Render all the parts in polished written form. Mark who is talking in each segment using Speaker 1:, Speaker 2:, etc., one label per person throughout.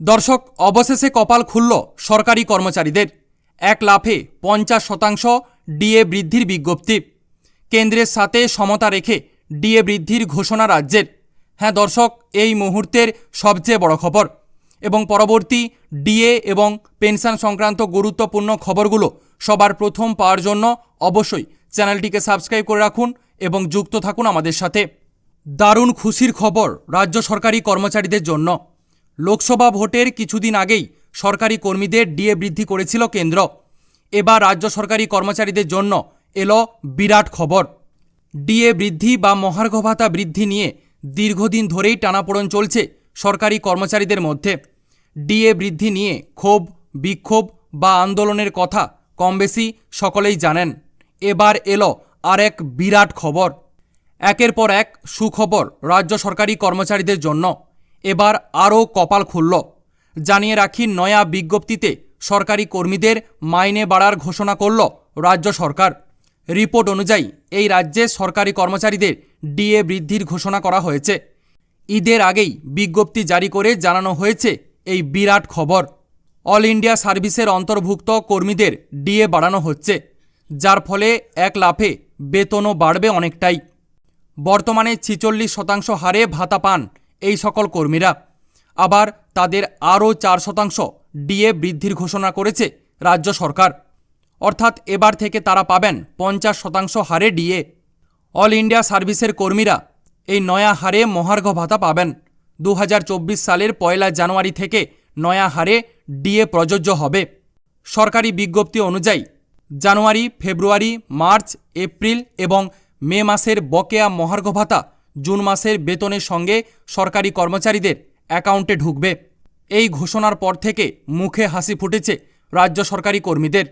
Speaker 1: দর্শক, অবশেষে কপাল খুলল সরকারি কর্মচারীদের। এক লাফে 50% ডিএ বৃদ্ধির বিজ্ঞপ্তি। কেন্দ্রের সাথে সমতা রেখে ডিএ বৃদ্ধির ঘোষণা রাজ্যের। হ্যাঁ দর্শক, এই মুহূর্তের সবচেয়ে বড় খবর এবং পরবর্তী ডিএ এবং পেনশন সংক্রান্ত গুরুত্বপূর্ণ খবরগুলো সবার প্রথম পাওয়ার জন্য অবশ্যই চ্যানেলটিকে সাবস্ক্রাইব করে রাখুন এবং যুক্ত থাকুন আমাদের সাথে। দারুণ খুশির খবর রাজ্য সরকারি কর্মচারীদের জন্য। লোকসভা ভোটের কিছুদিন আগেই সরকারি কর্মীদের ডিএ বৃদ্ধি করেছিল কেন্দ্র। এবার রাজ্য সরকারি কর্মচারীদের জন্য এলো বিরাট খবর। ডিএ বৃদ্ধি বা মহার্ঘ ভাতা বৃদ্ধি নিয়ে দীর্ঘদিন ধরেই টানাপোড়েন চলছে সরকারি কর্মচারীদের মধ্যে। ডিএ বৃদ্ধি নিয়ে ক্ষোভ, বিক্ষোভ বা আন্দোলনের কথা কম বেশি সকলেই জানেন। এবার এলো আর এক বিরাট খবর। একের পর এক সুখবর রাজ্য সরকারি কর্মচারীদের জন্য। এবার আরও কপাল খুলল। জানিয়ে রাখি, নয়া বিজ্ঞপ্তিতে সরকারি কর্মীদের মাইনে বাড়ার ঘোষণা করল রাজ্য সরকার। রিপোর্ট অনুযায়ী এই রাজ্যে সরকারি কর্মচারীদের ডিএ বৃদ্ধির ঘোষণা করা হয়েছে। ঈদের আগেই বিজ্ঞপ্তি জারি করে জানানো হয়েছে এই বিরাট খবর। অল ইন্ডিয়া সার্ভিসের অন্তর্ভুক্ত কর্মীদের ডিএ বাড়ানো হচ্ছে, যার ফলে এক লাফে বেতনও বাড়বে অনেকটাই। বর্তমানে 46% হারে ভাতা পান এই সকল কর্মীরা। আবার তাদের আরও 4% ডিএ বৃদ্ধির ঘোষণা করেছে রাজ্য সরকার। অর্থাৎ এবার থেকে তারা পাবেন 50% হারে ডিএ। অল ইন্ডিয়া সার্ভিসের কর্মীরা এই নয়া হারে মহার্ঘ ভাতা পাবেন। 2024 সালের 1 জানুয়ারি থেকে নয়া হারে ডিএ প্রযোজ্য হবে। সরকারি বিজ্ঞপ্তি অনুযায়ী জানুয়ারি, ফেব্রুয়ারি, মার্চ, এপ্রিল এবং মে মাসের বকেয়া মহার্ঘ ভাতা জুন মাসের বেতনের সঙ্গে সরকারি কর্মচারীদের অ্যাকাউন্টে ঢুকবে। এই ঘোষণার পর থেকে মুখে হাসি ফুটেছে রাজ্য সরকারি কর্মীদের।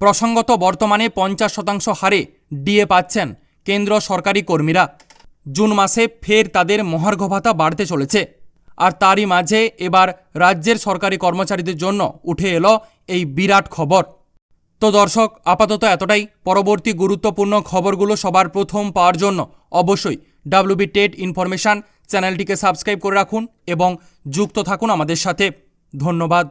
Speaker 1: প্রসঙ্গত, বর্তমানে 50% হারে ডিএ পাচ্ছেন কেন্দ্র সরকারি কর্মীরা। জুন মাসে ফের তাদের মহার্ঘ ভাতা বাড়তে চলেছে। আর তারই মাঝে এবার রাজ্যের সরকারি কর্মচারীদের জন্য উঠে এলো এই বিরাট খবর। তো দর্শক, আপাতত এতটাই। পরবর্তী গুরুত্বপূর্ণ খবরগুলো সবার প্রথম পাওয়ার জন্য অবশ্যই WB টেট ইনফরমেশন চ্যানেলটিকে সাবস্ক্রাইব করে রাখুন এবং যুক্ত থাকুন আমাদের সাথে। ধন্যবাদ।